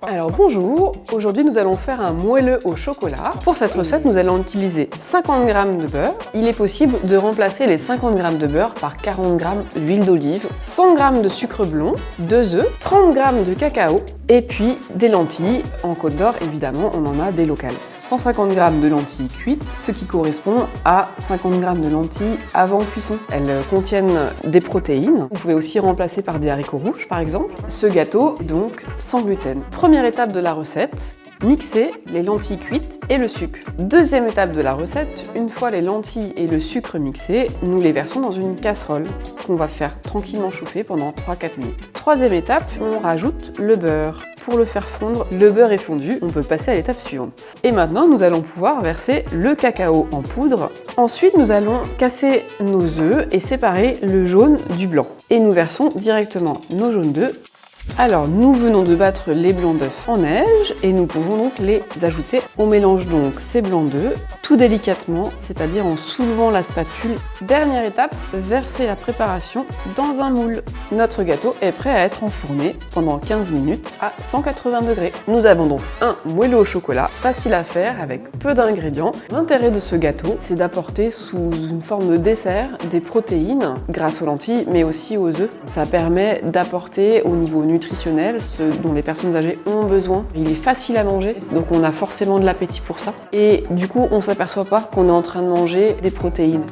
Alors bonjour, aujourd'hui nous allons faire un moelleux au chocolat. Pour cette recette, nous allons utiliser 50 g de beurre. Il est possible de remplacer les 50 g de beurre par 40 g d'huile d'olive, 100 g de sucre blond, 2 œufs, 30 g de cacao et puis des lentilles. En Côte d'Or, évidemment, on en a des locales. 150 g de lentilles cuites, ce qui correspond à 50 g de lentilles avant cuisson. Elles contiennent des protéines. Vous pouvez aussi remplacer par des haricots rouges, par exemple. Ce gâteau, donc, sans gluten. Première étape de la recette, mixer les lentilles cuites et le sucre. Deuxième étape de la recette, une fois les lentilles et le sucre mixés, nous les versons dans une casserole qu'on va faire tranquillement chauffer pendant 3-4 minutes. Troisième étape, on rajoute le beurre. Pour le faire fondre, le beurre est fondu, on peut passer à l'étape suivante. Et maintenant, nous allons pouvoir verser le cacao en poudre. Ensuite, nous allons casser nos œufs et séparer le jaune du blanc. Et nous versons directement nos jaunes d'œufs. Alors, nous venons de battre les blancs d'œufs en neige et nous pouvons donc les ajouter. On mélange donc ces blancs d'œufs tout délicatement, c'est-à-dire en soulevant la spatule. Dernière étape, verser la préparation dans un moule. Notre gâteau est prêt à être enfourné pendant 15 minutes à 180 degrés. Nous avons donc un moelleux au chocolat, facile à faire avec peu d'ingrédients. L'intérêt de ce gâteau, c'est d'apporter sous une forme de dessert des protéines grâce aux lentilles, mais aussi aux œufs. Ça permet d'apporter au niveau nutritionnel, ce dont les personnes âgées ont besoin. Il est facile à manger, donc on a forcément de l'appétit pour ça. Et du coup, on ne s'aperçoit pas qu'on est en train de manger des protéines.